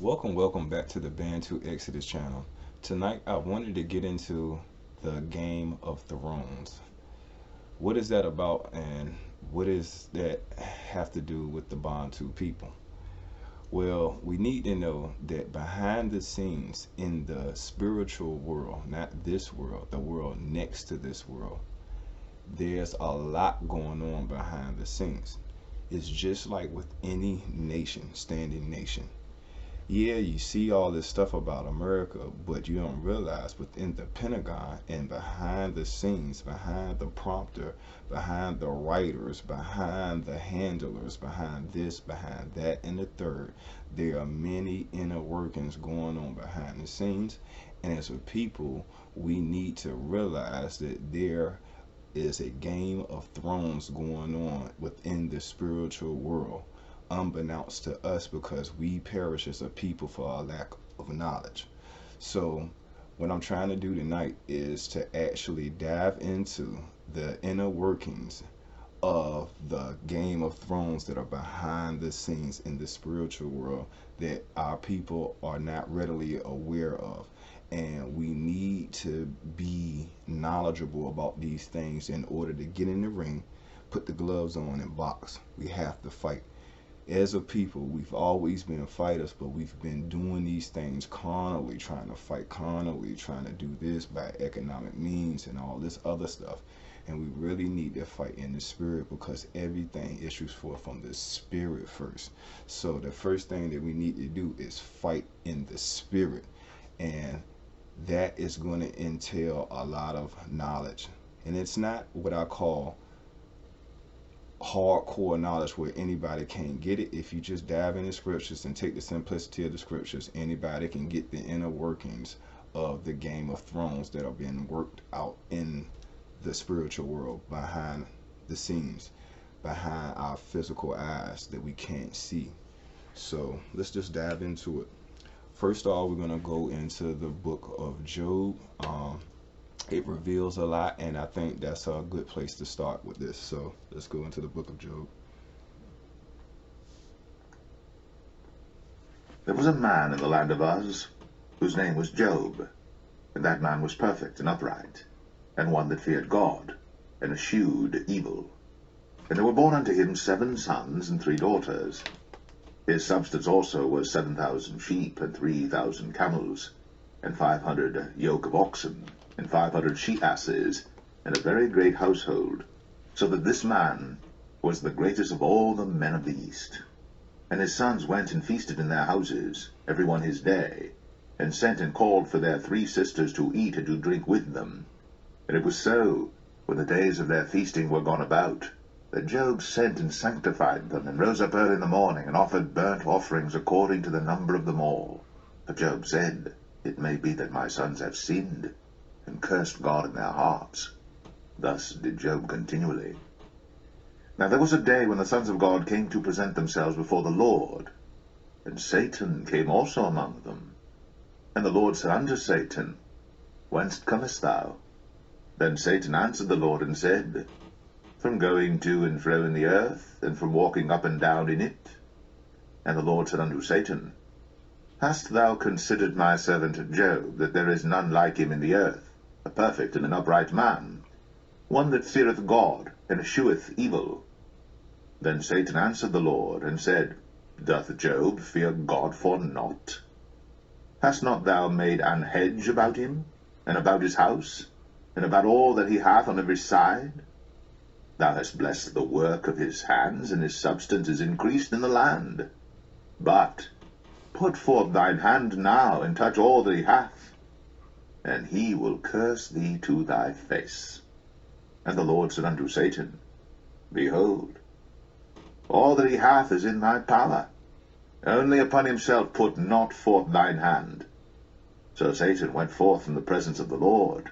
Welcome back to the Bantu Exodus channel. Tonight I wanted to get into the Game of Thrones. What is that about and what does that have to do with the Bantu people? Well, we need to know that behind the scenes in the spiritual world, not this world, the world next to this world, there's a lot going on behind the scenes. It's just like with any nation, standing nation. Yeah, you see all this stuff about America, but you don't realize within the Pentagon and behind the scenes, behind the prompter, behind the writers, behind the handlers, behind this, behind that, and the third, there are many inner workings going on behind the scenes. And as a people, we need to realize that there is a game of thrones going on within the spiritual world unbeknownst to us because we perish as a people for our lack of knowledge. So, what I'm trying to do tonight is to actually dive into the inner workings of the Game of Thrones that are behind the scenes in the spiritual world that our people are not readily aware of. And we need to be knowledgeable about these things in order to get in the ring, put the gloves on, and box. We have to fight as a people. We've always been fighters, but we've been doing these things carnally, trying to fight carnally, trying to do this by economic means and all this other stuff. And we really need to fight in the spirit because everything issues forth from the spirit first. So the first thing that we need to do is fight in the spirit. And that is going to entail a lot of knowledge. And it's not what I call hardcore knowledge where anybody can get it. If you just dive in the scriptures and take the simplicity of the scriptures, anybody can get the inner workings of the Game of Thrones that are being worked out in the spiritual world behind the scenes, behind our physical eyes that we can't see. So let's just dive into it. First of all, we're going to go into the book of Job. It reveals a lot, and I think that's a good place to start with this. So let's go into the book of Job. There was a man in the land of Uz, whose name was Job, and that man was perfect and upright, and one that feared God, and eschewed evil. And there were born unto him 7 sons and 3 daughters. His substance also was 7,000 sheep, and 3,000 camels, and 500 yoke of oxen, and 500 she-asses, and a very great household, so that this man was the greatest of all the men of the East. And his sons went and feasted in their houses, every one his day, and sent and called for their 3 sisters to eat and to drink with them. And it was so, when the days of their feasting were gone about, that Job sent and sanctified them, and rose up early in the morning, and offered burnt offerings according to the number of them all. For Job said, It may be that my sons have sinned, and cursed God in their hearts. Thus did Job continually. Now there was a day when the sons of God came to present themselves before the Lord, and Satan came also among them. And the Lord said unto Satan, Whence comest thou? Then Satan answered the Lord and said, From going to and fro in the earth, and from walking up and down in it. And the Lord said unto Satan, Hast thou considered my servant Job, that there is none like him in the earth, a perfect and an upright man, one that feareth God, and escheweth evil? Then Satan answered the Lord, and said, Doth Job fear God for naught? Hast not thou made an hedge about him, and about his house, and about all that he hath on every side? Thou hast blessed the work of his hands, and his substance is increased in the land. But put forth thine hand now, and touch all that he hath, and he will curse thee to thy face. And the Lord said unto Satan, Behold, all that he hath is in thy power. Only upon himself put not forth thine hand. So Satan went forth from the presence of the Lord.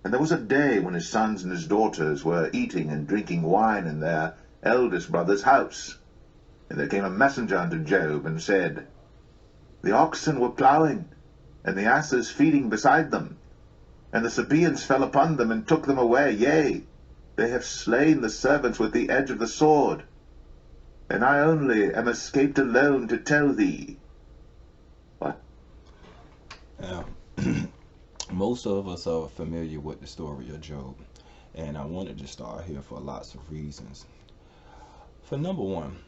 And there was a day when his sons and his daughters were eating and drinking wine in their eldest brother's house. And there came a messenger unto Job, and said, The oxen were plowing, and the asses feeding beside them. And the Sabaeans fell upon them, and took them away. Yea, they have slain the servants with the edge of the sword. And I only am escaped alone to tell thee. Now, most of us are familiar with the story of Job, and I wanted to start here for lots of reasons. For number one,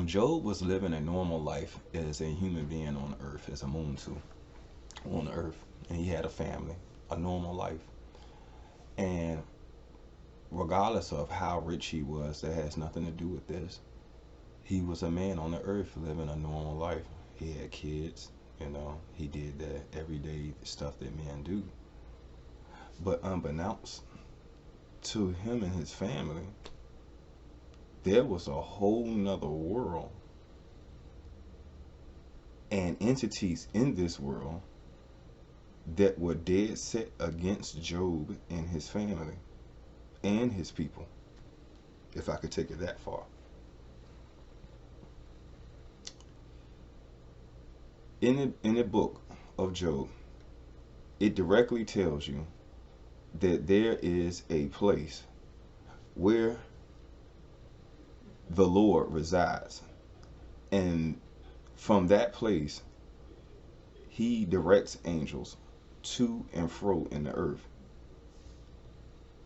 Job was living a normal life as a human being on earth, as a Muntu on earth, and he had a family, a normal life. And regardless of how rich he was, that has nothing to do with this. He was a man on the earth living a normal life. He had kids, he did that everyday stuff that men do. But unbeknownst to him and his family, there was a whole nother world and entities in this world that were dead set against Job and his family and his people, if I could take it that far. In the book of Job, it directly tells you that there is a place where the Lord resides, and from that place he directs angels to and fro in the earth.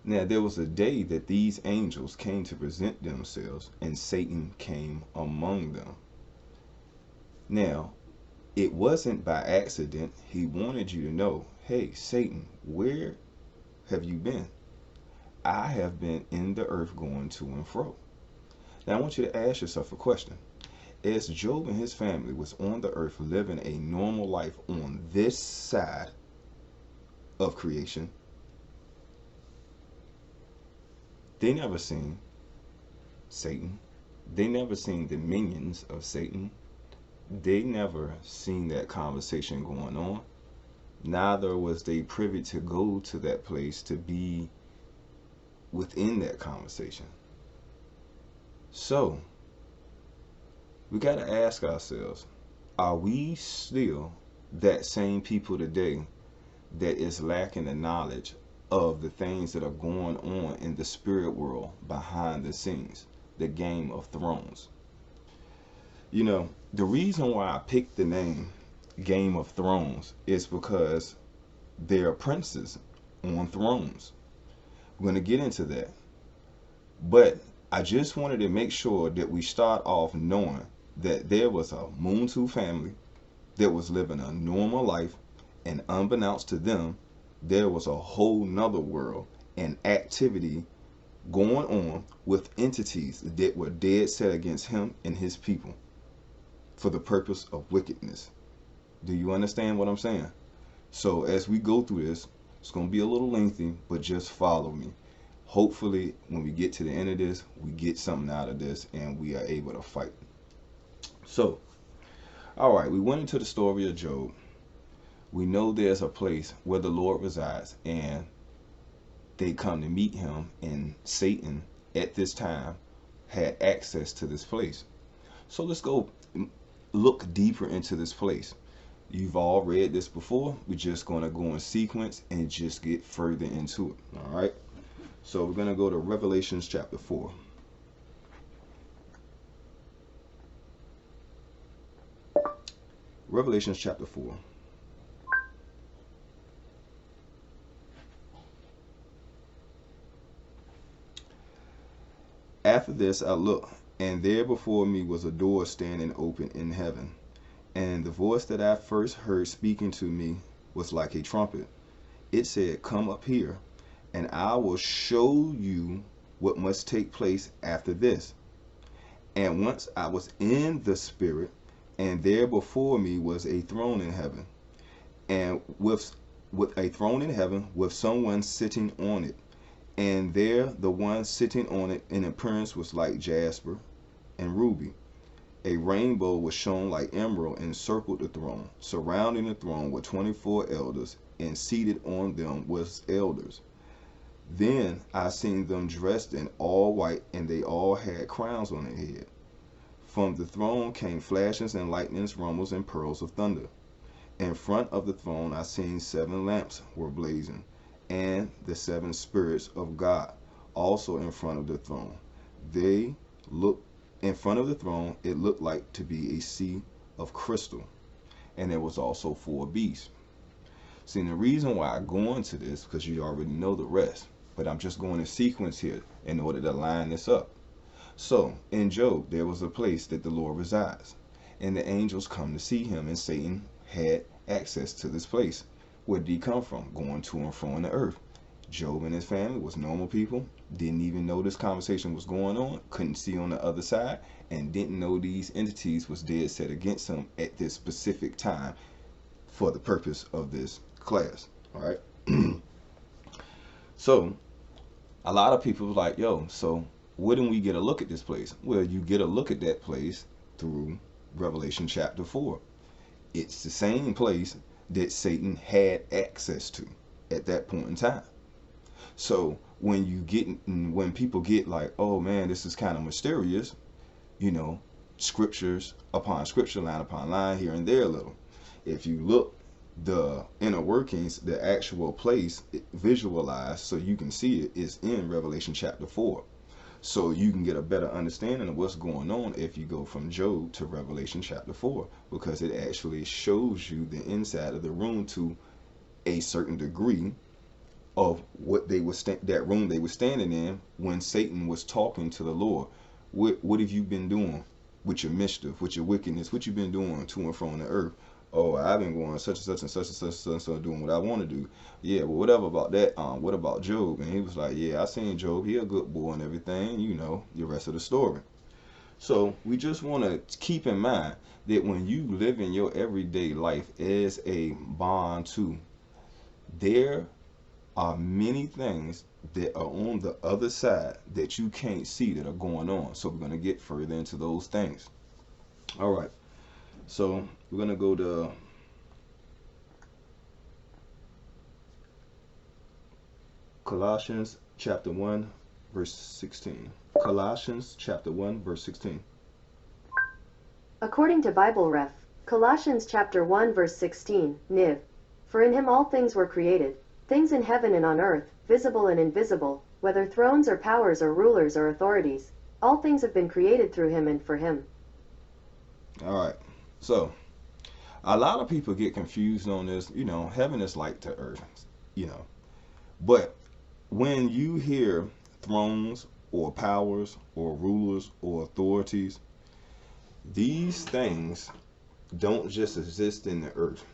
Now there was a day that these angels came to present themselves, and Satan came among them. Now it wasn't by accident. He wanted you to know, hey Satan, where have you been? I have been in the earth going to and fro. Now I want you to ask yourself a question. As Job and his family was on the earth living a normal life on this side of creation, they never seen Satan. They never seen the minions of Satan. They never seen that conversation going on. Neither was they privy to go to that place to be within that conversation. So we got to ask ourselves, are we still that same people today that is lacking the knowledge of the things that are going on in the spirit world behind the scenes, the Game of Thrones? The reason why I picked the name Game of Thrones is because there are princes on thrones. We're going to get into that. But I just wanted to make sure that we start off knowing that there was a Muntu family that was living a normal life, and unbeknownst to them, there was a whole nother world and activity going on with entities that were dead set against him and his people for the purpose of wickedness. Do you understand what I'm saying? So as we go through this, it's going to be a little lengthy, but just follow me. Hopefully, when we get to the end of this, we get something out of this and we are able to fight. So, all right, we went into the story of Job. We know there's a place where the Lord resides, and they come to meet him, and Satan at this time had access to this place. So let's go look deeper into this place. You've all read this before. We're just going to go in sequence and just get further into it. All right. So we're going to go to Revelations chapter 4. Revelations chapter 4. After this I looked, and there before me was a door standing open in heaven. And the voice that I first heard speaking to me was like a trumpet. It said, "Come up here, and I will show you what must take place after this." And once I was in the Spirit, and there before me was a throne in heaven, and with a throne in heaven with someone sitting on it. And there the one sitting on it in appearance was like jasper and ruby. A rainbow was shown like emerald, encircled the throne. Surrounding the throne were 24 elders, and seated on them was elders. Then I seen them dressed in all white, and they all had crowns on their head. From the throne came flashes and lightnings, rumbles, and pearls of thunder. In front of the throne I seen 7 lamps were blazing, and the 7 spirits of God also in front of the throne. They looked in front of the throne. It looked like to be a sea of crystal. and there was also 4 beasts. See, the reason why I go into this, because you already know the rest, but I'm just going in sequence here in order to line this up. So, in Job, there was a place that the Lord resides, and the angels come to see him, and Satan had access to this place. Where did he come from? Going to and from the earth. Job and his family was normal people, didn't even know this conversation was going on, couldn't see on the other side, and didn't know these entities was dead set against him at this specific time for the purpose of this class. All right. So a lot of people was like, yo, so wouldn't we get a look at this place? Well, you get a look at that place through Revelation chapter 4. It's the same place that Satan had access to at that point in time. So when people get like, oh man, this is kind of mysterious, you know, scriptures upon scripture, line upon line, here and there a little. If you look the inner workings, the actual place visualized so you can see it is in Revelation chapter 4. So you can get a better understanding of what's going on if you go from Job to Revelation chapter 4, because it actually shows you the inside of the room to a certain degree of what they were that room they were standing in when Satan was talking to the Lord. What have you been doing with your mischief, with your wickedness? What you been doing to and from the earth? Oh, I've been going such and such and such and such and such and such, doing what I want to do. Yeah, well, whatever about that. What about Job? And he was like, yeah, I seen Job. He a good boy and everything. You know, the rest of the story. So we just want to keep in mind that when you live in your everyday life as a bond too, there are many things that are on the other side that you can't see that are going on. So we're going to get further into those things. All right. So we're going to go to Colossians chapter 1 verse 16. Colossians chapter 1 verse 16. According to Bible Ref, Colossians chapter 1 verse 16, Niv. For in him all things were created, things in heaven and on earth, visible and invisible, whether thrones or powers or rulers or authorities, all things have been created through him and for him. All right. So a lot of people get confused on this. You know, heaven is like to earth, you know. But when you hear thrones or powers or rulers or authorities, these things don't just exist in the earth.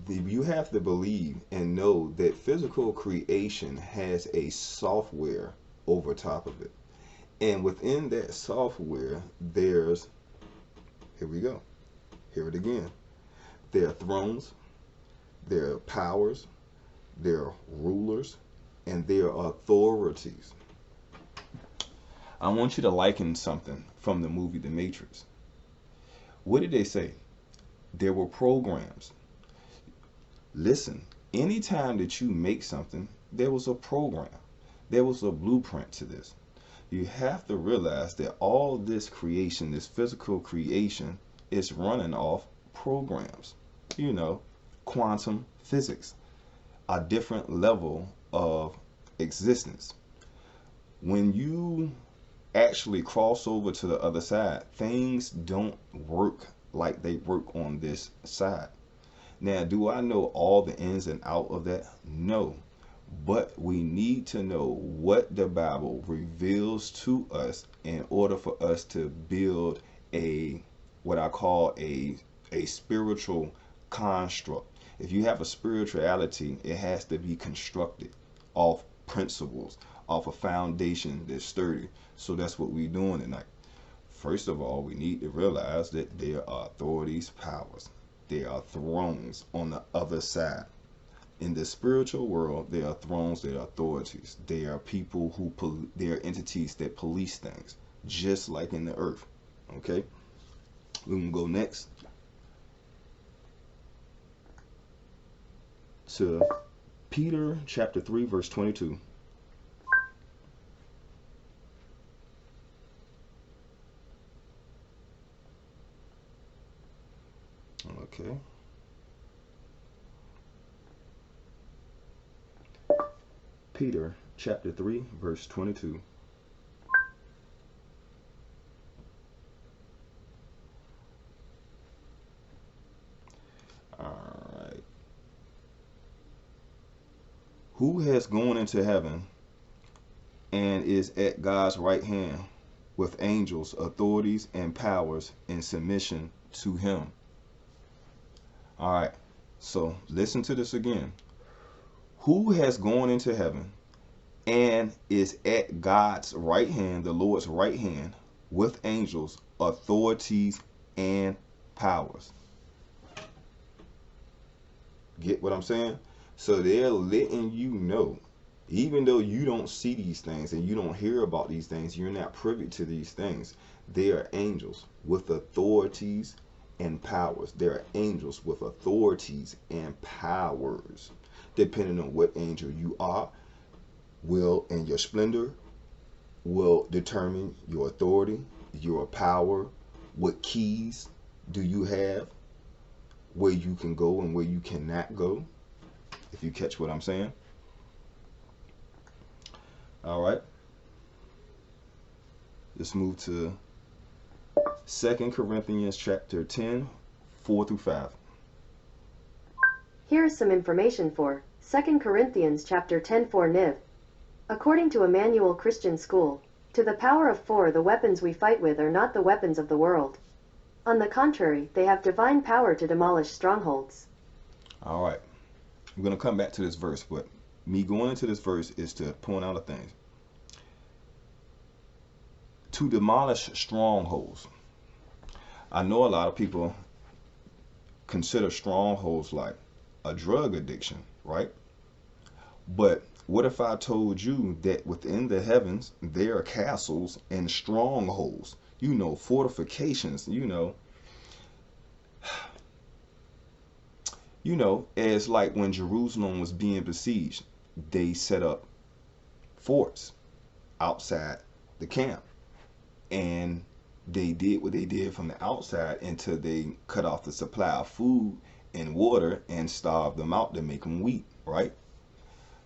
You have to believe and know that physical creation has a software over top of it. And within that software, there's, here we go. Hear it again. There are thrones, there are powers, there are rulers, and there are authorities. I want you to liken something from the movie The Matrix. What did they say? There were programs. Listen, anytime that you make something, there was a program. There was a blueprint to this. You have to realize that all this creation, this physical creation, is running off programs. You know, quantum physics, a different level of existence. When you actually cross over to the other side, things don't work like they work on this side. Now, do I know all the ins and out of that? No. But we need to know what the Bible reveals to us in order for us to build a, what I call a spiritual construct. If you have a spirituality, it has to be constructed off principles, off a foundation that's sturdy. So that's what we're doing tonight. First of all, we need to realize that there are authorities, powers. There are thrones on the other side. In the spiritual world, there are thrones, there are authorities. There are people who, there are entities that police things, just like in the earth. Okay? We can go next to Peter chapter 3, verse 22. Okay. Peter chapter 3 verse 22. Who has gone into heaven and is at God's right hand with angels, authorities, and powers in submission to him? All right, so listen to this again. Who has gone into heaven and is at God's right hand, the Lord's right hand, with angels, authorities, and powers? Get what I'm saying? So they're letting you know, even though you don't see these things and you don't hear about these things, you're not privy to these things. They are angels with authorities and powers. There are angels with authorities and powers. Depending on what angel you are, will and your splendor will determine your authority, your power, what keys do you have, where you can go and where you cannot go, if you catch what I'm saying. All right. Let's move to 2 Corinthians chapter 10, 4 through 5. Here is some information for 2 Corinthians chapter 10 for Niv. According to Emmanuel Christian School, to the power of 4, the weapons we fight with are not the weapons of the world. On the contrary, they have divine power to demolish strongholds. All right. I'm going to come back to this verse, but me going into this verse is to point out a thing. To demolish strongholds. I know a lot of people consider strongholds like a drug addiction, right? But what if I told you that within the heavens there are castles and strongholds, you know, fortifications, you know, as like when Jerusalem was being besieged, they set up forts outside the camp, and they did what they did from the outside until they cut off the supply of food and water and starved them out to make them weak, right?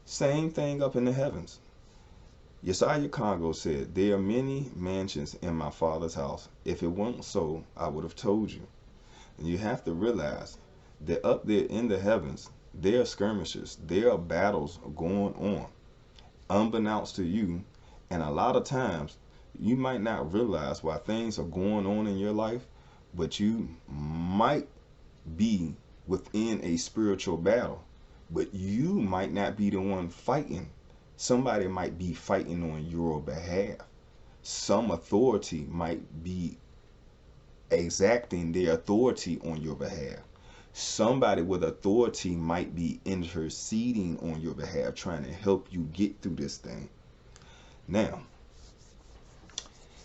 Same thing up in the heavens. Yeshaya Congo said, there are many mansions in my Father's house. If it weren't so, I would have told you. And you have to realize that up there in the heavens, there are skirmishes, there are battles going on, unbeknownst to you. And a lot of times, you might not realize why things are going on in your life, but you might be within a spiritual battle, but you might not be the one fighting. Somebody might be fighting on your behalf. Some authority might be exacting their authority on your behalf. Somebody with authority might be interceding on your behalf, trying to help you get through this thing. Now,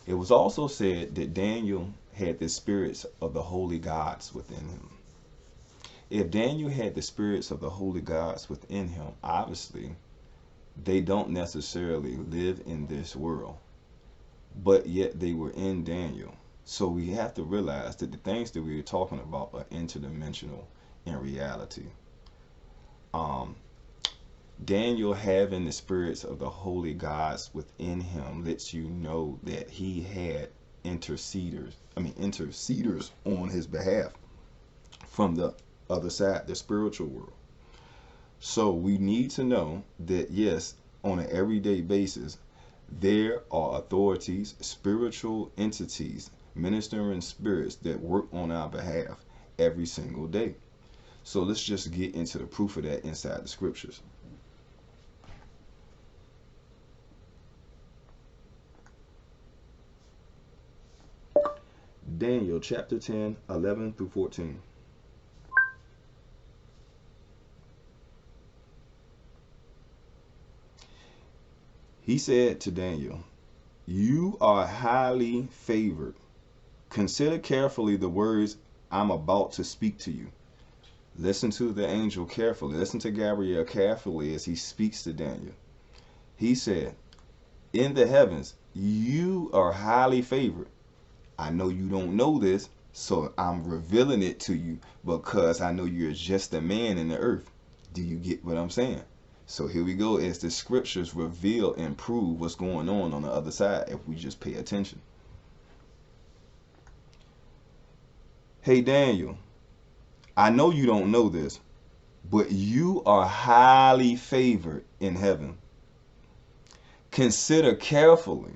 it was also said that Daniel had the spirits of the holy gods within him. If Daniel had the spirits of the holy gods within him, obviously they don't necessarily live in this world, but yet they were in Daniel. So we have to realize that the things that we are talking about are interdimensional in reality. Daniel having the spirits of the holy gods within him lets you know that he had interceders on his behalf from the other side, the spiritual world. So we need to know that, yes, on an everyday basis, there are authorities, spiritual entities, ministering spirits that work on our behalf every single day. So let's just get into the proof of that inside the scriptures. Daniel chapter 10, 11 through 14. He said to Daniel, you are highly favored. Consider carefully the words I'm about to speak to you. Listen to the angel carefully. Listen to Gabriel carefully as he speaks to Daniel. He said, in the heavens, you are highly favored. I know you don't know this, so I'm revealing it to you because I know you're just a man in the earth. Do you get what I'm saying? So here we go, as the scriptures reveal and prove what's going on the other side if we just pay attention. Hey Daniel, I know you don't know this, but you are highly favored in heaven. Consider carefully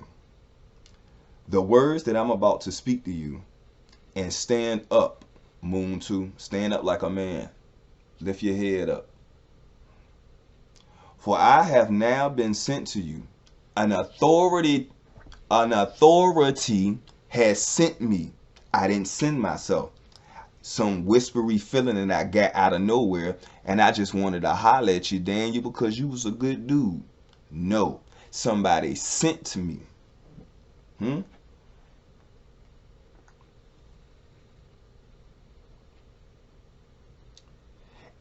the words that I'm about to speak to you, and stand up, Moon 2. Stand up like a man. Lift your head up. For I have now been sent to you. An authority has sent me. I didn't send myself. Some whispery feeling that I got out of nowhere, and I just wanted to holler at you, Daniel, because you was a good dude. No, somebody sent to me.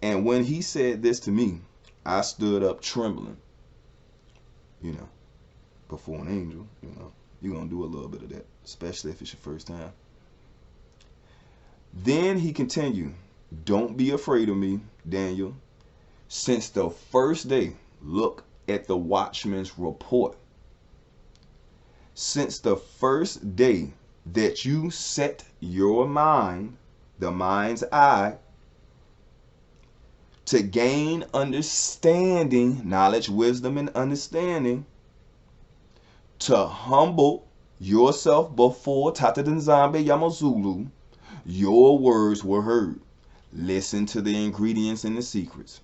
And when he said this to me, I stood up trembling. You know, before an angel, you know, you're going to do a little bit of that, especially if it's your first time. Then he continued, don't be afraid of me, Daniel. Since the first day, look at the watchman's report. Since the first day that you set your mind, the mind's eye, to gain understanding, knowledge, wisdom, and understanding, to humble yourself before Tata Nzambe Yamazulu, your words were heard. Listen to the ingredients and the secrets.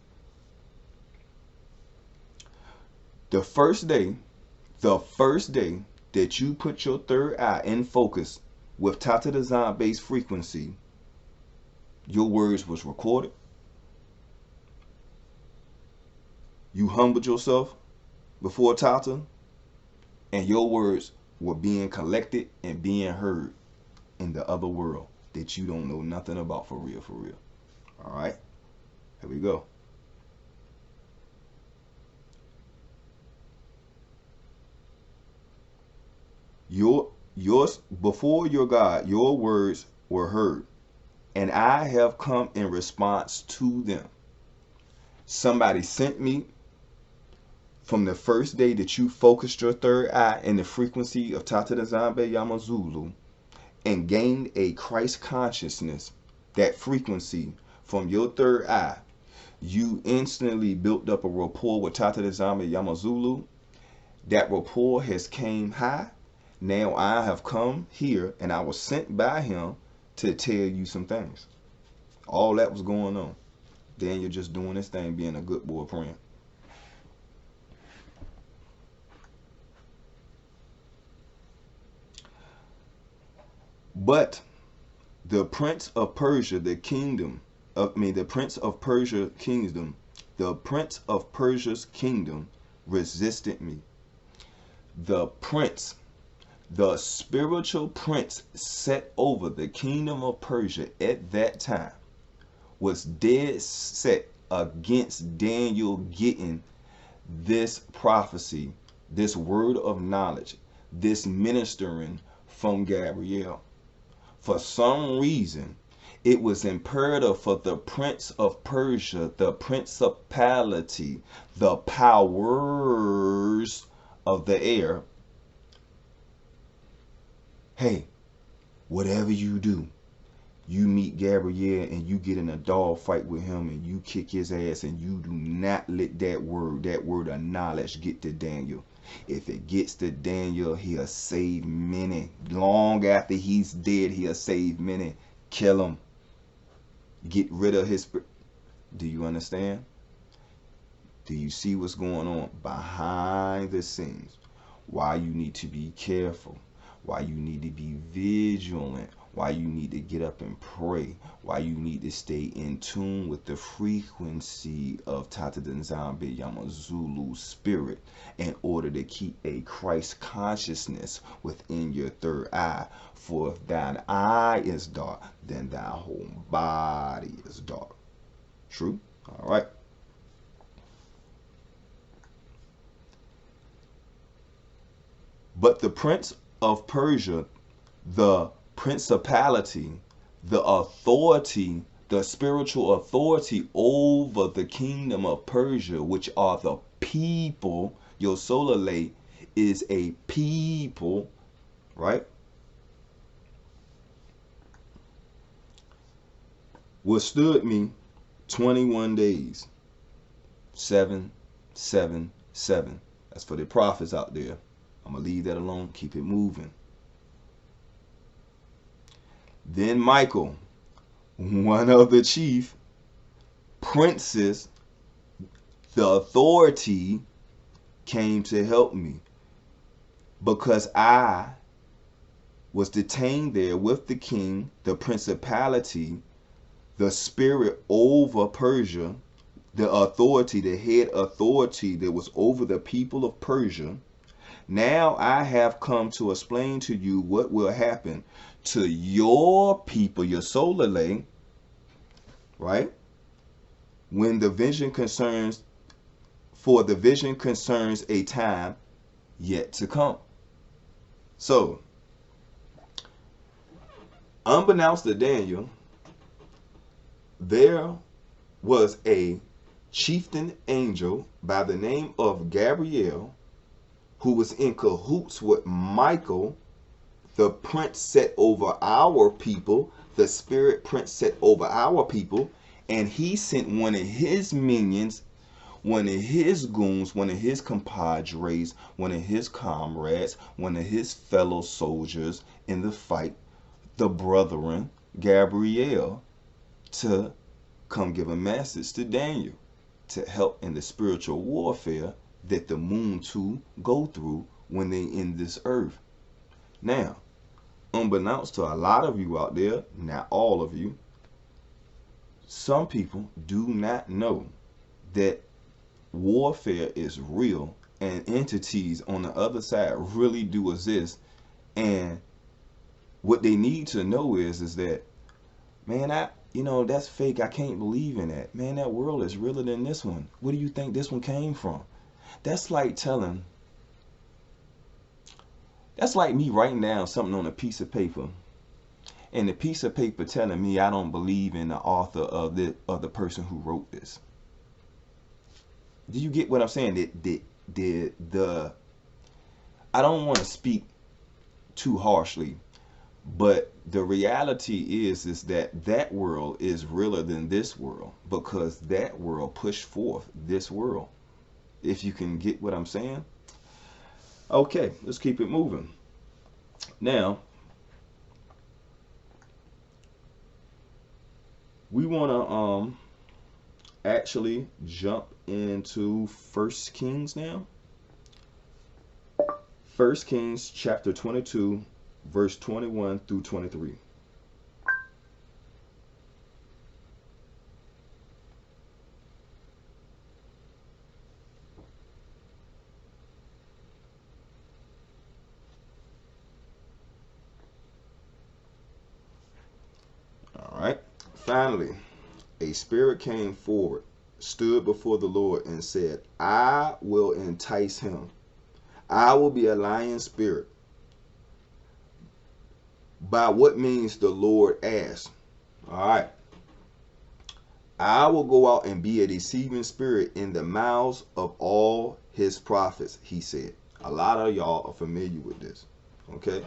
The first day that you put your third eye in focus with Tata Nzambe's frequency, your words was recorded. You humbled yourself before Tata, and your words were being collected and being heard in the other world that you don't know nothing about for real, for real. All right, here we go. Before your God, your words were heard, and I have come in response to them. Somebody sent me. From the first day that you focused your third eye in the frequency of Tata Nzambe Yamazulu and gained a Christ consciousness, that frequency from your third eye, you instantly built up a rapport with Tata Nzambe Yamazulu. That rapport has came high. Now I have come here and I was sent by him to tell you some things. All that was going on. Then you're just doing this thing, being a good boy praying. But the prince of Persia, the prince of Persia's kingdom resisted me. The spiritual prince set over the kingdom of Persia at that time was dead set against Daniel getting this prophecy, this word of knowledge, this ministering from Gabriel. For some reason, it was imperative for the prince of Persia, the principality, the powers of the air. Hey, whatever you do, you meet Gabriel and you get in a dog fight with him and you kick his ass, and you do not let that word of knowledge get to Daniel. If it gets to Daniel, he'll save many. Long after he's dead, he'll save many. Kill him. Get rid of his... Do you understand? Do you see what's going on behind the scenes? Why you need to be careful. Why you need to be vigilant. Why you need to get up and pray. Why you need to stay in tune with the frequency of Tata Nzambe Yamazulu's spirit in order to keep a Christ consciousness within your third eye. For if thine eye is dark, then thy whole body is dark. True? All right. But the prince of Persia, the principality, the authority, the spiritual authority over the kingdom of Persia, which are the people, your solar lay is a people, right? Withstood me 21 days. 7, 7, 7. That's for the prophets out there. I'm going to leave that alone. Keep it moving. Then Michael, one of the chief princes, the authority, came to help me, because I was detained there with the king, the principality, the spirit over Persia, the authority, the head authority that was over the people of Persia. Now I have come to explain to you what will happen to your people, your Solele, right? When the vision concerns, for the vision concerns a time yet to come. So, unbeknownst to Daniel, there was a chieftain angel by the name of Gabriel, who was in cahoots with Michael, the prince set over our people, the spirit prince set over our people, and he sent one of his minions, one of his goons, one of his compadres, one of his comrades, one of his fellow soldiers in the fight, the brethren, Gabriel, to come give a message to Daniel, to help in the spiritual warfare that the moon too go through when they in this earth. Now, unbeknownst to a lot of you out there, not all of you, some people do not know that warfare is real and entities on the other side really do exist. And what they need to know is that, man, that's fake. I can't believe in that. Man, that world is realer than this one. Where do you think this one came from? That's like me writing down something on a piece of paper, and the piece of paper telling me I don't believe in the author of the person who wrote this. Do you get what I'm saying? I don't want to speak too harshly, but the reality is that world is realer than this world, because that world pushed forth this world. If you can get what I'm saying. Okay, let's keep it moving. Now, we want to actually jump into 1 Kings now. 1 Kings chapter 22, verse 21 through 23. All right. Finally, a spirit came forward, stood before the Lord, and said, I will entice him. I will be a lion spirit. By what means, the Lord asked. All right. I will go out and be a deceiving spirit in the mouths of all his prophets, he said. A lot of y'all are familiar with this. Okay.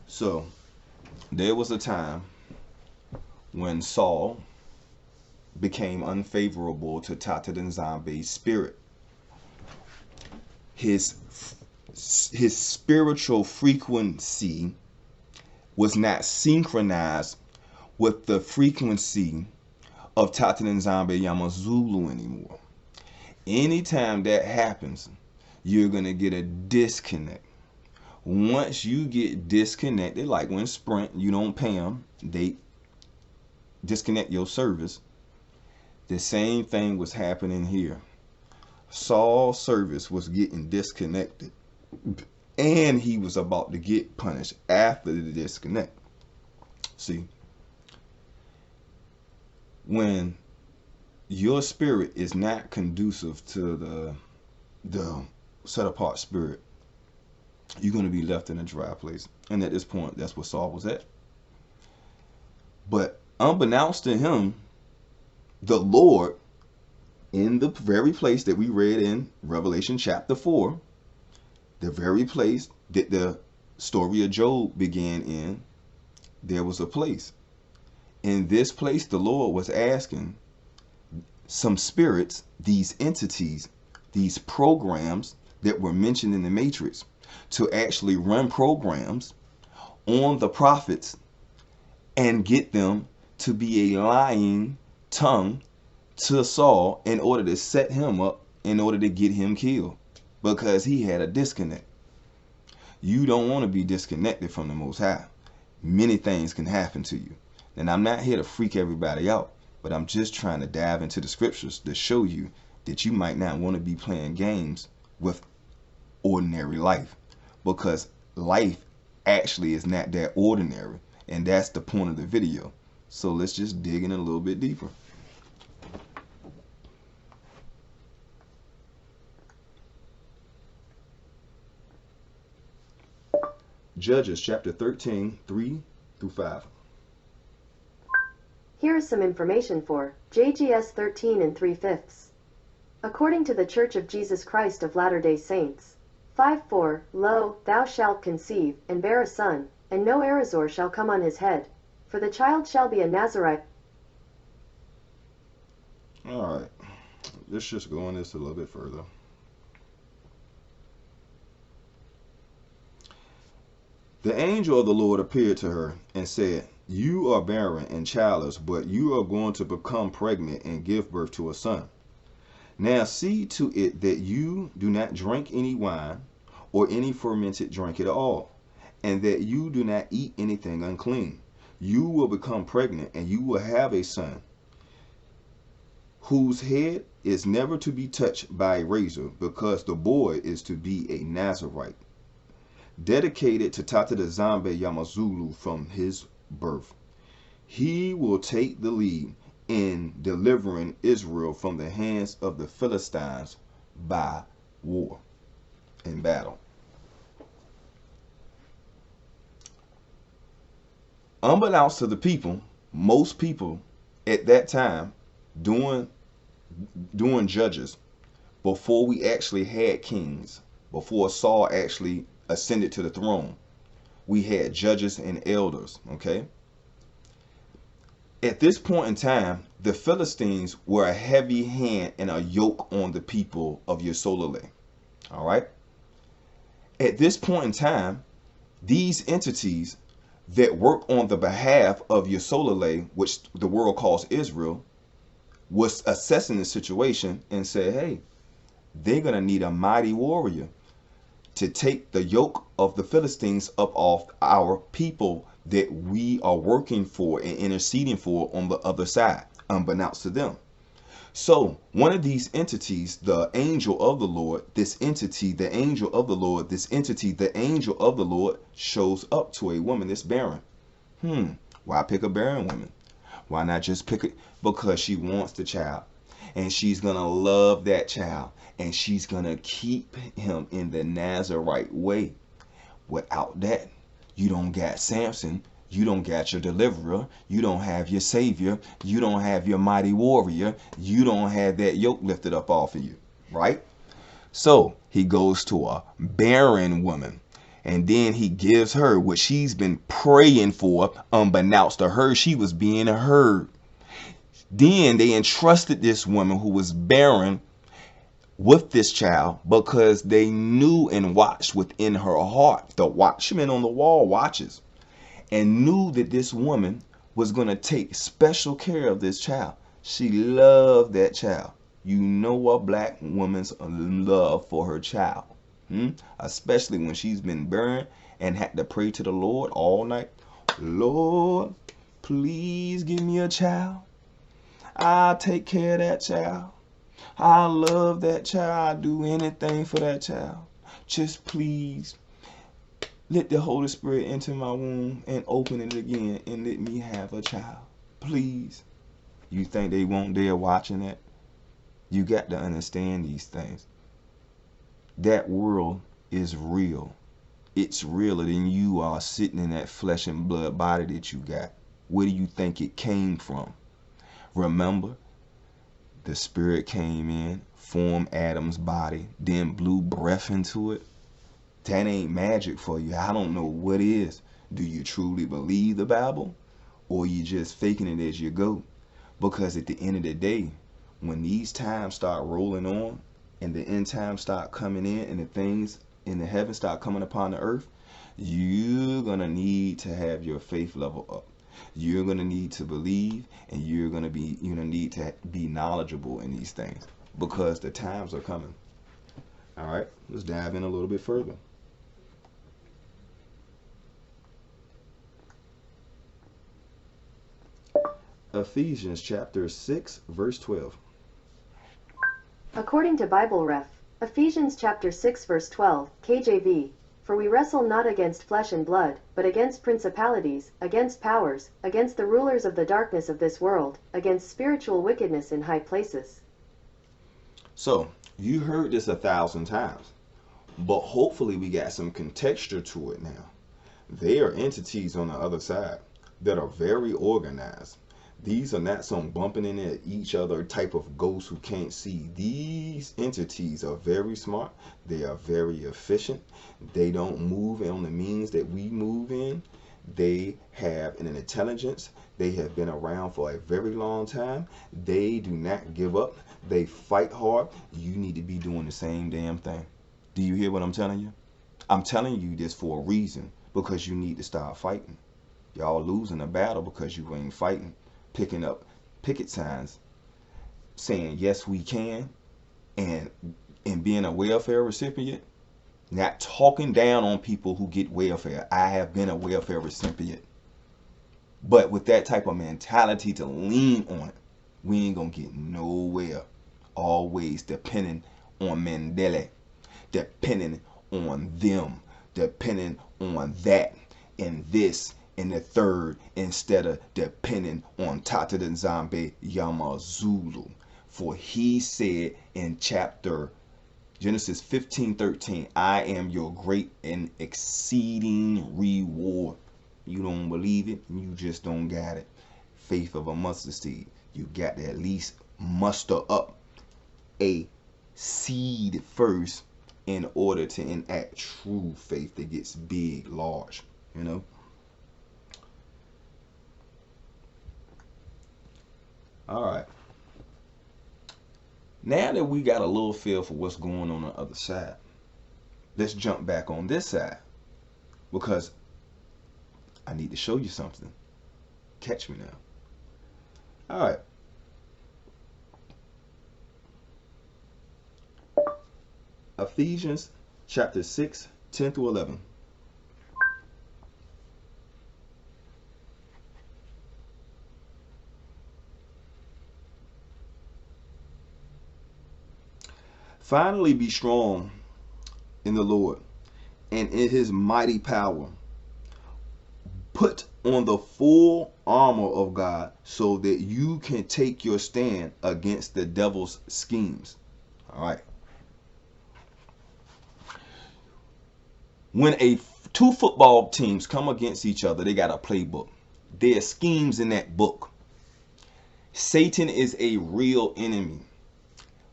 So, there was a time when Saul became unfavorable to Tatanzambe's spirit. His spiritual frequency was not synchronized with the frequency of Tatanzambe Yamazulu anymore. Anytime that happens, you're going to get a disconnect. Once you get disconnected, like when Sprint, you don't pay them, they disconnect your service. The same thing was happening here. Saul's service was getting disconnected, and he was about to get punished after the disconnect. See, when your spirit is not conducive to the set apart spirit, you're going to be left in a dry place. And at this point, that's where Saul was at. But unbeknownst to him, the Lord, in the very place that we read in Revelation chapter 4, the very place that the story of Job began in, there was a place. In this place, the Lord was asking some spirits, these entities, these programs that were mentioned in the Matrix, to actually run programs on the prophets and get them to be a lying tongue to Saul in order to set him up, in order to get him killed, because he had a disconnect. You don't want to be disconnected from the Most High. Many things can happen to you. And I'm not here to freak everybody out, but I'm just trying to dive into the scriptures to show you that you might not want to be playing games with ordinary life, because life actually is not that ordinary, and that's the point of the video. So let's just dig in a little bit deeper. Judges chapter 13, 3 through 5. Here is some information for JGS 13 and 3/5. According to the Church of Jesus Christ of Latter-day Saints, 5:4, Lo, thou shalt conceive, and bear a son, and no Erazor shall come on his head, for the child shall be a Nazarite. Alright, let's just go on this a little bit further. The angel of the Lord appeared to her and said, You are barren and childless, but you are going to become pregnant and give birth to a son. Now see to it that you do not drink any wine or any fermented drink at all, and that you do not eat anything unclean. You will become pregnant, and you will have a son, whose head is never to be touched by a razor, because the boy is to be a Nazarite, dedicated to Tata the Zambe Yamazulu from his birth. He will take the lead in delivering Israel from the hands of the Philistines by war, in battle. Unbeknownst to the people, most people at that time, doing Judges, before we actually had kings, before Saul actually ascended to the throne, we had judges and elders, okay? At this point in time, the Philistines were a heavy hand and a yoke on the people of Yesolale, all right? At this point in time, these entities that work on the behalf of Yesolale, which the world calls Israel, was assessing the situation and said, hey, they're going to need a mighty warrior to take the yoke of the Philistines up off our people that we are working for and interceding for on the other side, unbeknownst to them. So one of these entities, the angel of the Lord, this entity, the angel of the Lord, this entity, the angel of the Lord, shows up to a woman that's barren. Why pick a barren woman? Why not just pick it? Because she wants the child, and she's going to love that child, and she's going to keep him in the Nazarite way. Without that, you don't got Samson, you don't got your deliverer, you don't have your savior, you don't have your mighty warrior, you don't have that yoke lifted up off of you, right? So he goes to a barren woman, and then he gives her what she's been praying for. Unbeknownst to her, she was being heard. Then they entrusted this woman who was barren with this child, because they knew and watched within her heart. The watchman on the wall watches and knew that this woman was going to take special care of this child. She loved that child. You know a black woman's love for her child, especially when she's been burned and had to pray to the Lord all night. Lord, please give me a child. I'll take care of that child. I love that child. I'll do anything for that child. Just please let the Holy Spirit enter my womb and open it again and let me have a child. Please. You think they won't dare watching that? You got to understand these things. That world is real. It's realer than you are sitting in that flesh and blood body that you got. Where do you think it came from? Remember? The spirit came in, formed Adam's body, then blew breath into it. That ain't magic for you. I don't know what is. Do you truly believe the Bible? or you just faking it as you go. Because at the end of the day, when these times start rolling on and the end times start coming in and the things in the heavens start coming upon the earth, you're going to need to have your faith level up. You're going to need to believe, and you're going to need to be knowledgeable in these things because the times are coming. All right, let's dive in a little bit further. Ephesians chapter 6, verse 12. According to Bible Ref, Ephesians chapter 6 verse 12, KJV, for we wrestle not against flesh and blood, but against principalities, against powers, against the rulers of the darkness of this world, against spiritual wickedness in high places. So, you heard this 1,000 times, but hopefully we got some contexture to it now. They are entities on the other side that are very organized. These are not some bumping into each other type of ghosts who can't see. These entities are very smart. They are very efficient. They don't move on the means that we move in. They have an intelligence. They have been around for a very long time. They do not give up. They fight hard. You need to be doing the same damn thing. Do you hear what I'm telling you? I'm telling you this for a reason, because you need to start fighting. Y'all losing the battle because you ain't fighting. Picking up picket signs saying yes we can, and being a welfare recipient, not talking down on people who get welfare. I have been a welfare recipient, but with that type of mentality to lean on it, we ain't gonna get nowhere. Always depending on Mandela, depending on them, depending on that and this and the third, instead of depending on Tata Nzambe Yamazulu. For he said in chapter Genesis 15:13, I am your great and exceeding reward. You don't believe it, you just don't got it. Faith of a mustard seed. You got to at least muster up a seed first in order to enact true faith that gets big, large, you know. All right. Now that we got a little feel for what's going on the other side, let's jump back on this side, because I need to show you something. Catch me now. All right. Ephesians chapter 6, 10 through 11. Finally, be strong in the Lord and in his mighty power. Put on the full armor of God so that you can take your stand against the devil's schemes. All right. When two football teams come against each other, they got a playbook. There are schemes in that book. Satan is a real enemy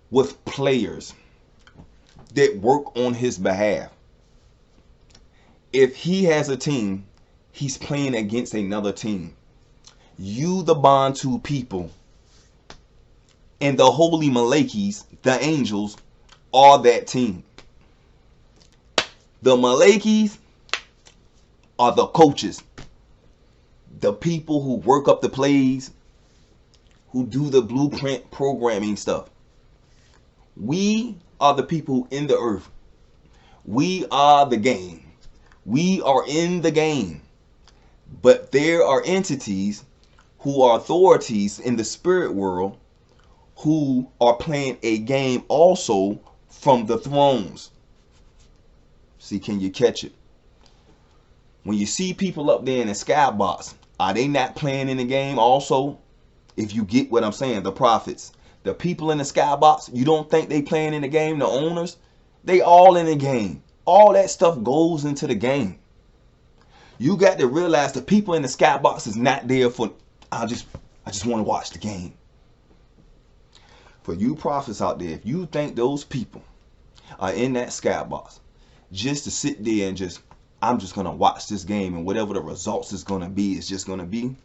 with players that work on his behalf. If he has a team, he's playing against another team. You, the Bantu people, and the holy Malakis, the angels, are that team. The Malakis are the coaches, the people who work up the plays, who do the blueprint programming stuff. We are the people in the earth. We are the game. We are in the game. But there are entities who are authorities in the spirit world who are playing a game also from the thrones. See, can you catch it? When you see people up there in the skybox, are they not playing in the game also? If you get what I'm saying, the prophets, the people in the skybox, you don't think they playing in the game? The owners, they all in the game. All that stuff goes into the game. You got to realize the people in the skybox is not there for, I just want to watch the game. For you prophets out there, if you think those people are in that skybox just to sit there and I'm just going to watch this game and whatever the results is going to be, it's just going to be,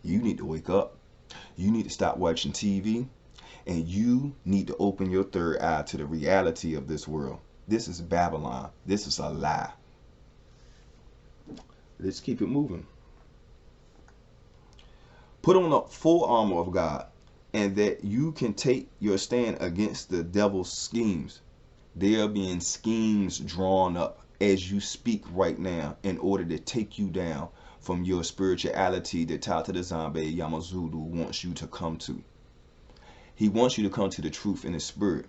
You need to wake up. You need to stop watching TV. And you need to open your third eye to the reality of this world. This is Babylon. This is a lie. Let's keep it moving. Put on the full armor of God, and that you can take your stand against the devil's schemes. There are being schemes drawn up as you speak right now in order to take you down from your spirituality that Tata the Zombie Yamazulu wants you to come to. He wants you to come to the truth in the spirit.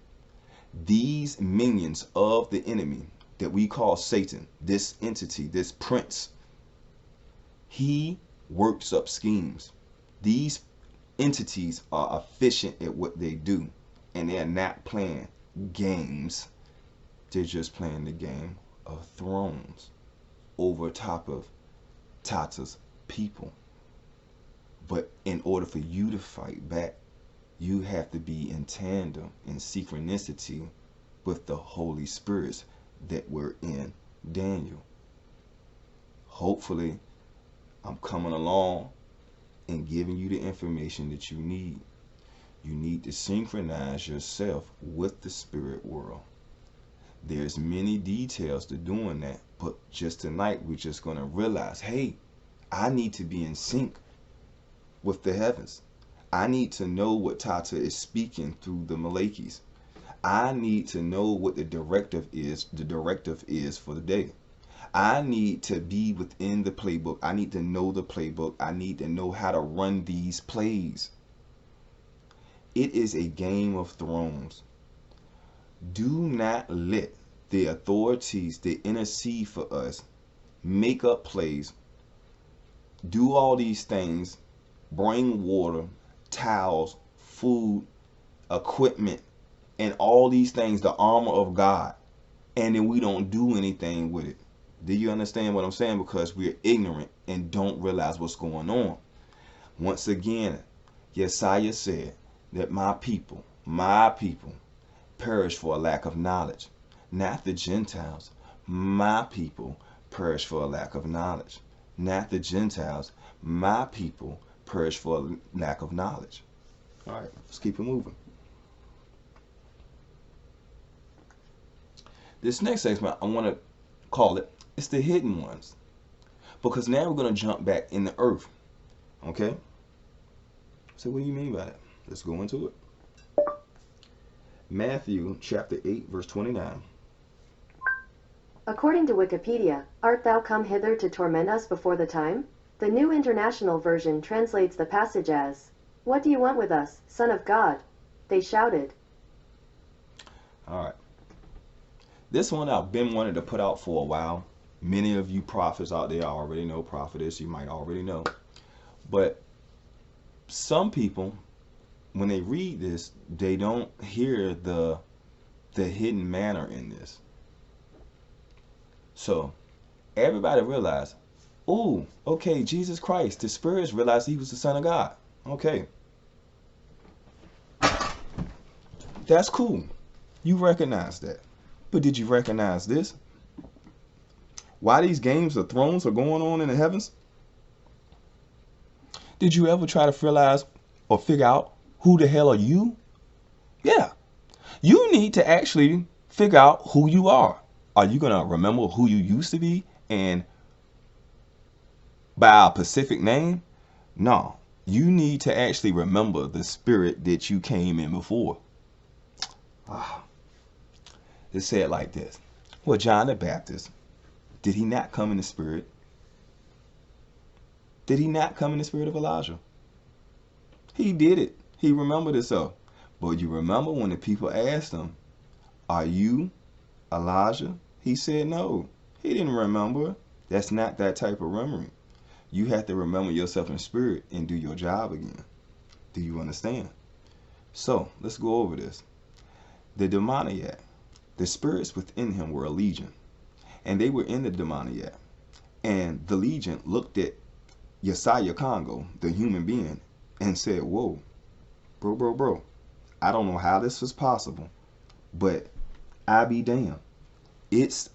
These minions of the enemy that we call Satan, this entity, this prince, he works up schemes. These entities are efficient at what they do, and they're not playing games. They're just playing the game of thrones over top of Tata's people. But in order for you to fight back, you have to be in tandem, in synchronicity with the Holy Spirits that were in Daniel. Hopefully, I'm coming along and giving you the information that you need. You need to synchronize yourself with the spirit world. There's many details to doing that, but just tonight we're just going to realize, hey, I need to be in sync with the heavens. I need to know what Tata is speaking through the Malakis. I need to know what the directive is for the day. I need to be within the playbook. I need to know the playbook. I need to know how to run these plays. It is a game of thrones. Do not let the authorities that intercede for us make up plays, do all these things, bring water, towels, food, equipment, and all these things, the armor of God, and then we don't do anything with it. Do you understand what I'm saying? Because we're ignorant and don't realize what's going on. Once again, Yesaiah said that my people perish for a lack of knowledge. Not the Gentiles. My people perish for a lack of knowledge. Not the Gentiles. My people perish for a lack of knowledge. All right, let's keep it moving. This next segment, I want to call it, it's the hidden ones. Because now we're going to jump back in the earth. Okay? So what do you mean by that? Let's go into it. Matthew chapter 8, verse 29. According to Wikipedia, art thou come hither to torment us before the time? The New International Version translates the passage as, what do you want with us, Son of God? They shouted. All right. This one I've been wanting to put out for a while. Many of you prophets out there already know, prophetess, you might already know. But some people, when they read this, they don't hear the hidden manner in this. So everybody realized, oh, okay, Jesus Christ, the spirits realized he was the Son of God. Okay. That's cool. You recognize that. But did you recognize this? Why these games of thrones are going on in the heavens? Did you ever try to realize or figure out who the hell are you? Yeah. You need to actually figure out who you are. Are you going to remember who you used to be and by a specific name? No. You need to actually remember the spirit that you came in before. Let's say it like this. Well, John the Baptist, did he not come in the spirit? Did he not come in the spirit of Elijah? He did it. He remembered himself. But you remember when the people asked him, are you Elijah? He said no. He didn't remember. That's not that type of memory. You have to remember yourself in spirit and do your job again. Do you understand? So let's go over this. The demoniac, the spirits within him were a legion, and they were in the demoniac. And the legion looked at Yesaiah Congo, the human being, and said, whoa, bro, I don't know how this was possible, but I be damned. It's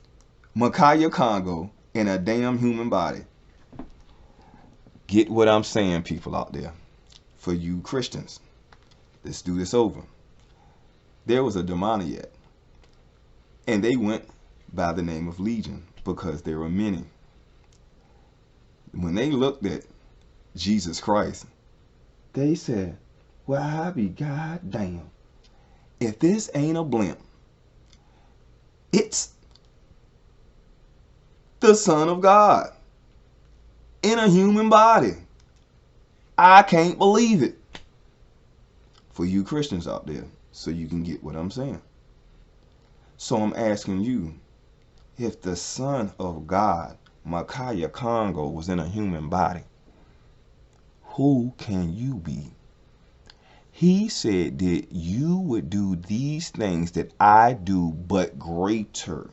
Micaiah Congo in a damn human body. Get what I'm saying, people out there. For you Christians, let's do this over. There was a demoniac, and they went by the name of Legion because there were many. When they looked at Jesus Christ, they said, well, I be goddamn. If this ain't a blimp, it's the Son of God in a human body. I can't believe it. For you Christians out there, so you can get what I'm saying. So I'm asking you, if the Son of God, Micaiah Congo, was in a human body, who can you be? He said that you would do these things that I do, but greater.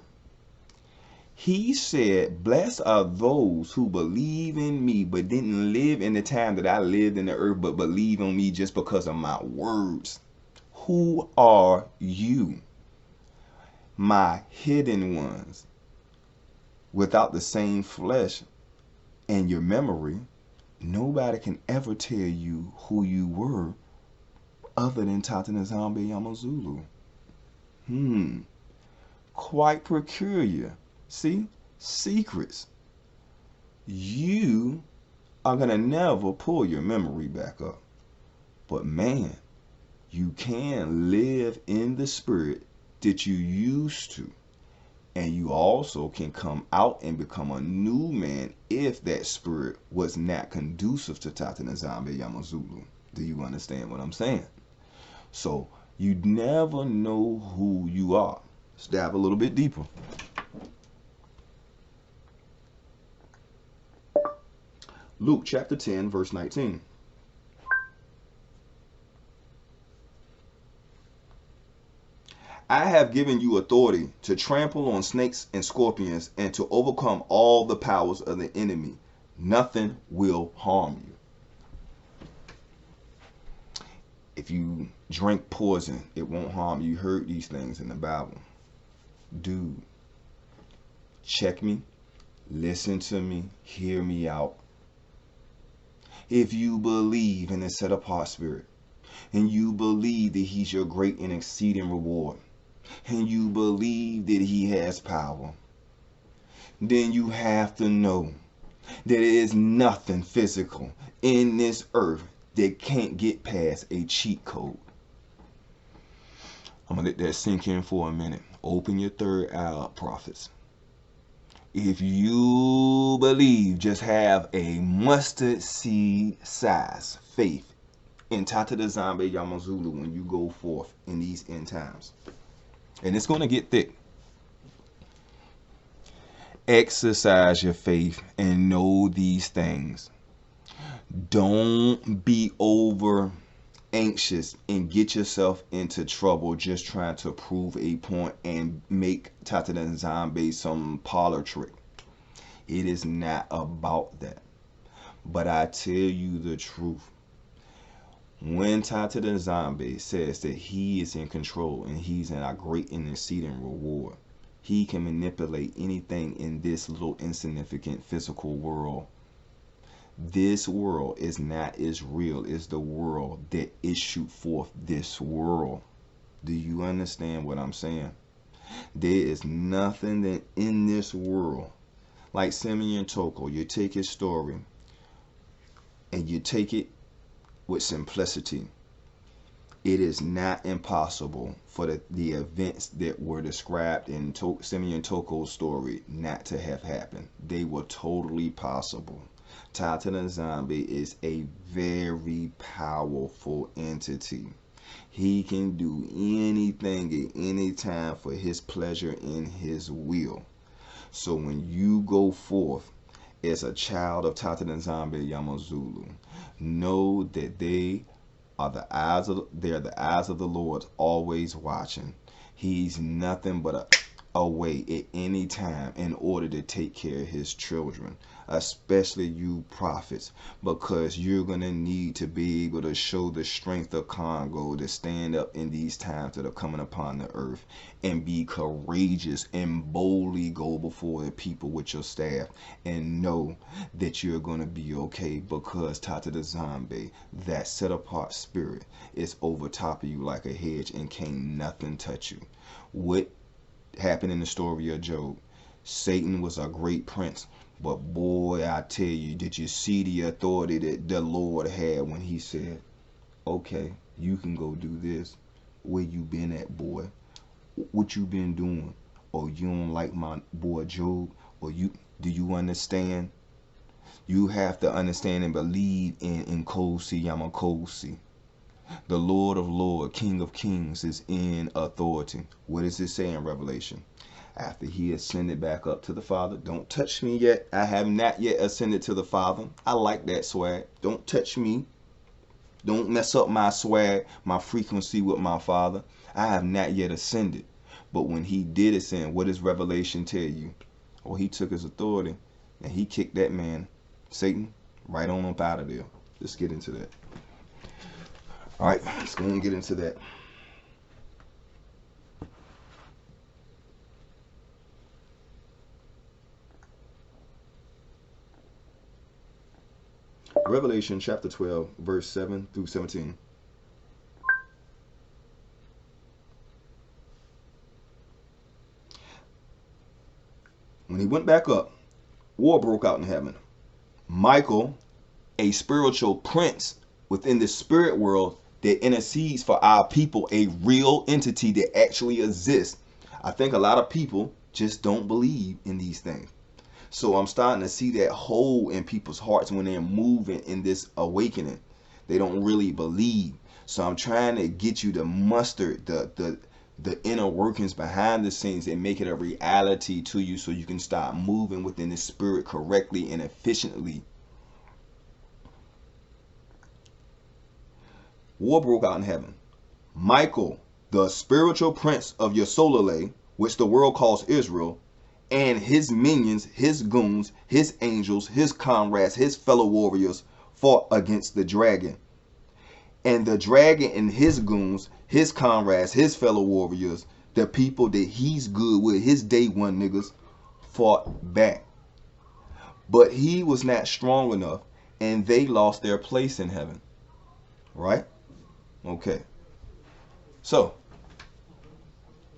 He said, blessed are those who believe in me, but didn't live in the time that I lived in the earth, but believe on me just because of my words. Who are you? My hidden ones. Without the same flesh and your memory, nobody can ever tell you who you were other than Tata Nzambe Yamazulu. Quite peculiar. See? Secrets. You are going to never pull your memory back up. But man, you can live in the spirit that you used to. And you also can come out and become a new man if that spirit was not conducive to Tata Nzambe Yamazulu. Do you understand what I'm saying? So you never know who you are. Let's dive a little bit deeper. Luke chapter 10, verse 19. I have given you authority to trample on snakes and scorpions and to overcome all the powers of the enemy. Nothing will harm you. If you drink poison, it won't harm you. You heard these things in the Bible. Dude, check me, listen to me, hear me out. If you believe in the set apart spirit, and you believe that he's your great and exceeding reward, and you believe that he has power, then you have to know that there is nothing physical in this earth that can't get past a cheat code. I'm going to let that sink in for a minute. Open your third eye up, prophets. If you believe, just have a mustard seed size faith in Tata Nzambe Yamazulu when you go forth in these end times. And it's going to get thick. Exercise your faith and know these things. Don't be over anxious and get yourself into trouble just trying to prove a point and make Tata Nzambe some parlor trick. It is not about that. But I tell you the truth. When Tata Nzambe says that he is in control and he's in our great and exceeding reward, he can manipulate anything in this little insignificant physical world. This world is not as real as the world that issued forth this world. Do you understand what I'm saying? There is nothing that in this world, like Simeon Toko, you take his story and you take it with simplicity. It is not impossible for the events that were described in Simeon Toko's story not to have happened. They were totally possible. Tata Nzambe is a very powerful entity. He can do anything at any time for his pleasure and his will. So when you go forth as a child of Tata Nzambe Yamazulu, know that they are the eyes of the Lord always watching. He's nothing but a away at any time in order to take care of his children, especially you prophets, because you're going to need to be able to show the strength of Congo to stand up in these times that are coming upon the earth and be courageous and boldly go before the people with your staff and know that you're going to be okay, because Tata the Zombie, that set apart spirit, is over top of you like a hedge and can't nothing touch you. What happened in the story of Job? Satan was a great prince, but boy, I tell you, did you see the authority that the Lord had when he said, okay, you can go do this? Where you been at, boy? What you been doing? Or you don't like my boy Job? Or do you understand? You have to understand and believe in Nkosi Yamakosi. The Lord of Lords, King of Kings is in authority. What does it say in Revelation? After he ascended back up to the Father. Don't touch me yet. I have not yet ascended to the Father. I like that swag. Don't touch me. Don't mess up my swag, my frequency with my Father. I have not yet ascended. But when he did ascend, what does Revelation tell you? Well, he took his authority and he kicked that man, Satan, right on up out of there. Let's get into that. All right, let's go and get into that. Revelation chapter 12, verse 7 through 17. When he went back up, war broke out in heaven. Michael, a spiritual prince within the spirit world that intercedes for our people, a real entity that actually exists. I think a lot of people just don't believe in these things. So I'm starting to see that hole in people's hearts when they're moving in this awakening. They don't really believe. So I'm trying to get you to muster the inner workings behind the scenes and make it a reality to you so you can start moving within the spirit correctly and efficiently. War broke out in heaven. Michael, the spiritual prince of your solar, which the world calls Israel, and his minions, his goons, his angels, his comrades, his fellow warriors fought against the dragon. And the dragon and his goons, his comrades, his fellow warriors, the people that he's good with, his day one niggas, fought back. But he was not strong enough, and they lost their place in heaven. Right? Okay. So,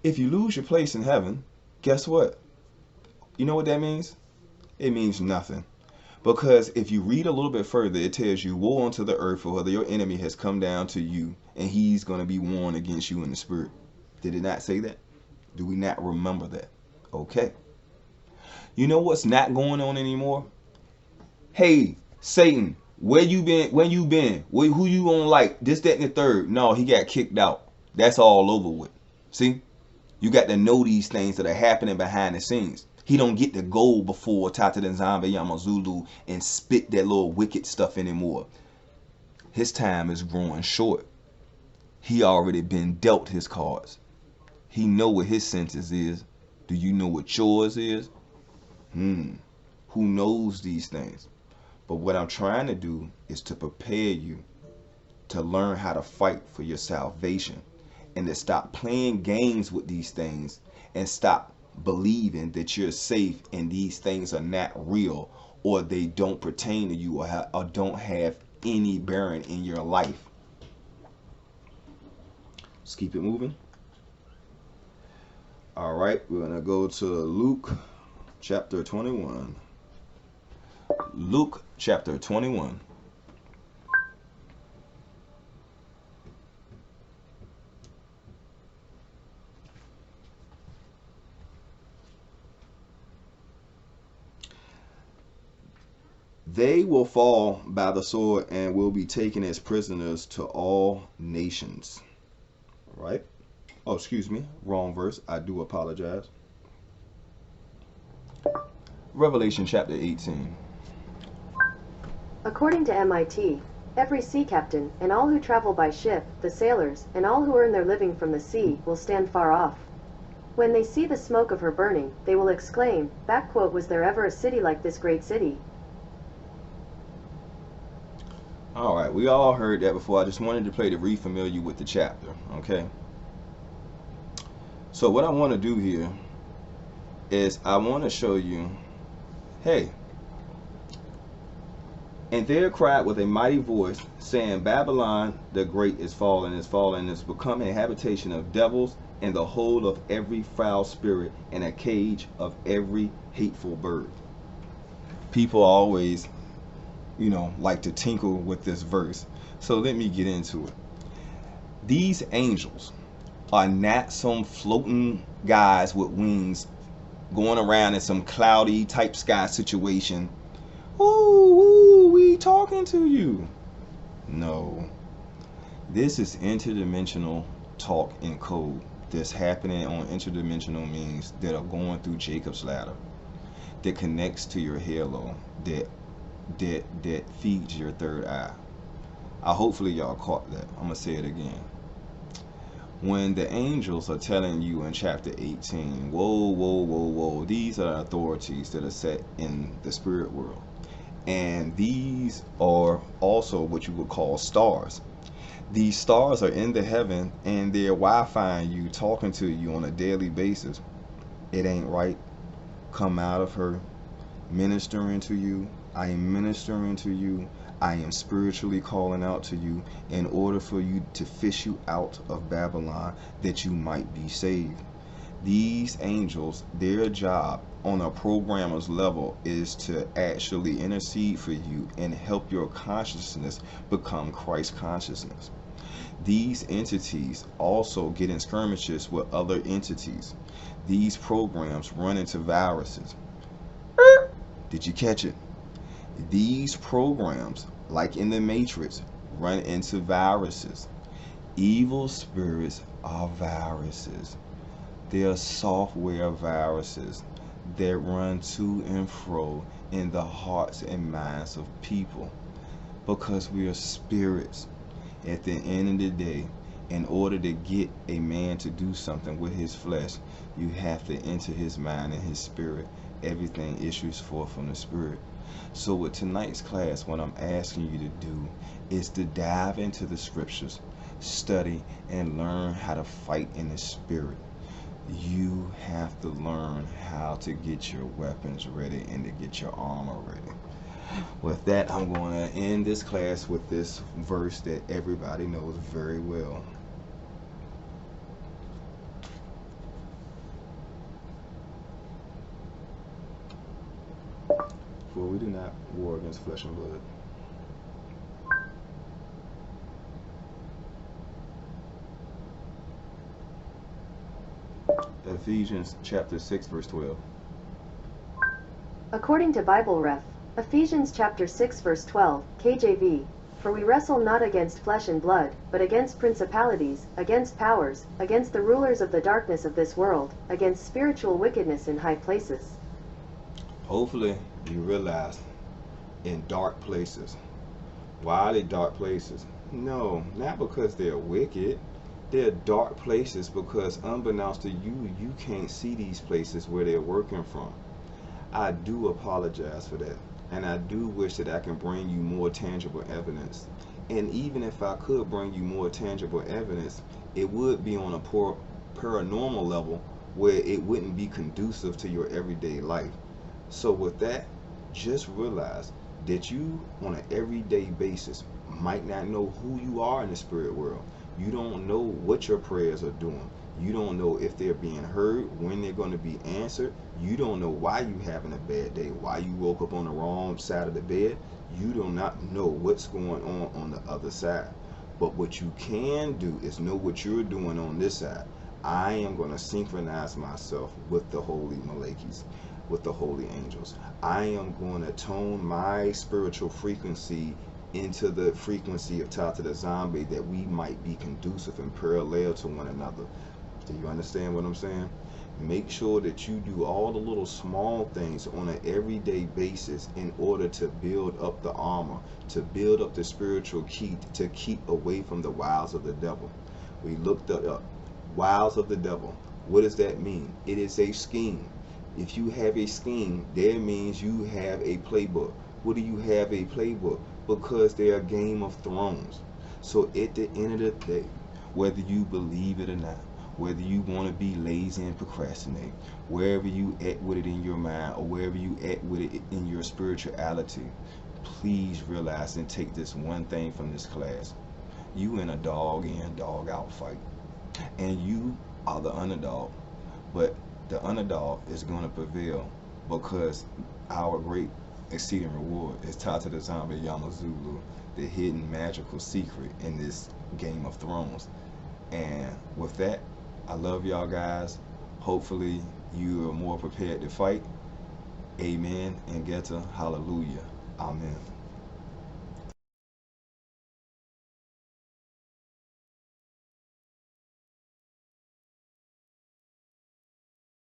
if you lose your place in heaven, guess what? You know what that means? It means nothing. Because if you read a little bit further, it tells you, woe unto the earth, for whether your enemy has come down to you, and he's going to be warned against you in the spirit. Did it not say that? Do we not remember that? Okay. You know what's not going on anymore? Hey, Satan, where you been? When you been? Who you on like? This, that, and the third. No, he got kicked out. That's all over with. See? You got to know these things that are happening behind the scenes. He don't get to go before Tata the Zombie Yamazulu and spit that little wicked stuff anymore. His time is growing short. He already been dealt his cards. He know what his sentence is. Do you know what yours is? Who knows these things? But what I'm trying to do is to prepare you to learn how to fight for your salvation and to stop playing games with these things and stop believing that you're safe and these things are not real or they don't pertain to you or don't have any bearing in your life. Let's keep it moving. All right, we're going to go to Luke chapter 21. Luke chapter 21. They will fall by the sword and will be taken as prisoners to all nations. Right? Oh, excuse me. Wrong verse. I do apologize. Revelation chapter 18. According to MIT, every sea captain and all who travel by ship, the sailors, and all who earn their living from the sea will stand far off. When they see the smoke of her burning, they will exclaim, "Was there ever a city like this great city?" All right, we all heard that before. I just wanted to play to re-familiar with the chapter, okay? So what I want to do here is I want to show you, hey, and there cried with a mighty voice, saying, Babylon the great is fallen, is become a habitation of devils, and the hold of every foul spirit, and a cage of every hateful bird. People always, like to tinkle with this verse. So let me get into it. These angels are not some floating guys with wings going around in some cloudy type sky situation. Ooh, we talking to you. No. This is interdimensional talk and code that's happening on interdimensional means that are going through Jacob's ladder, that connects to your halo, that feeds your third eye. Hopefully y'all caught that. I'm gonna say it again. When the angels are telling you in chapter 18, whoa, these are authorities that are set in the spirit world, and these are also what you would call stars. These stars are in the heaven, and they're Wi-Fiing you, talking to you on a daily basis. It ain't right. Come out of her. Ministering to you. I am ministering to you. I am spiritually calling out to you in order for you to fish you out of Babylon, that you might be saved. These angels, their job on a programmer's level is to actually intercede for you and help your consciousness become Christ consciousness. These entities also get in skirmishes with other entities. These programs run into viruses. Did you catch it? These programs, like in the Matrix, run into viruses. Evil spirits are viruses. They are software viruses that run to and fro in the hearts and minds of people, because we are spirits. At the end of the day, in order to get a man to do something with his flesh, you have to enter his mind and his spirit. Everything issues forth from the spirit. So with tonight's class, what I'm asking you to do is to dive into the scriptures, study, and learn how to fight in the spirit. You have to learn how to get your weapons ready and to get your armor ready. With that, I'm going to end this class with this verse that everybody knows very well. For we do not war against flesh and blood. Ephesians chapter 6 verse 12. According to Bible Ref, Ephesians chapter 6 verse 12, KJV, "For we wrestle not against flesh and blood, but against principalities, against powers, against the rulers of the darkness of this world, against spiritual wickedness in high places." Hopefully you realize, in dark places. Why are they dark places? No, not because they're wicked. They're dark places because unbeknownst to you, you can't see these places where they're working from. I do apologize for that, and I do wish that I can bring you more tangible evidence. And even if I could bring you more tangible evidence, it would be on a paranormal level where it wouldn't be conducive to your everyday life. So with that, just realize that you, on an everyday basis, might not know who you are in the spirit world. You don't know what your prayers are doing. You don't know if they're being heard, when they're going to be answered. You don't know why you're having a bad day, why you woke up on the wrong side of the bed. You do not know what's going on the other side. But what you can do is know what you're doing on this side. I am going to synchronize myself with the holy Malakis, with the holy angels. I am going to tone my spiritual frequency into the frequency of Tata the Zombie, that we might be conducive and parallel to one another. Do you understand what I'm saying? Make sure that you do all the little small things on an everyday basis in order to build up the armor, to build up the spiritual key, to keep away from the wiles of the devil. We looked up wiles of the devil. What does that mean? It is a scheme. If you have a scheme, that means you have a playbook. What do you have a playbook? Because they're a Game of Thrones. So at the end of the day, whether you believe it or not, whether you want to be lazy and procrastinate, wherever you at with it in your mind, or wherever you at with it in your spirituality, please realize and take this one thing from this class. You in a dog in, dog out fight. And you are the underdog. But the underdog is going to prevail because our great exceeding reward is Tata the Zombie Yamazulu, the hidden magical secret in this Game of Thrones. And with that, I love y'all guys. Hopefully you are more prepared to fight. Amen and Geta. Hallelujah. Amen.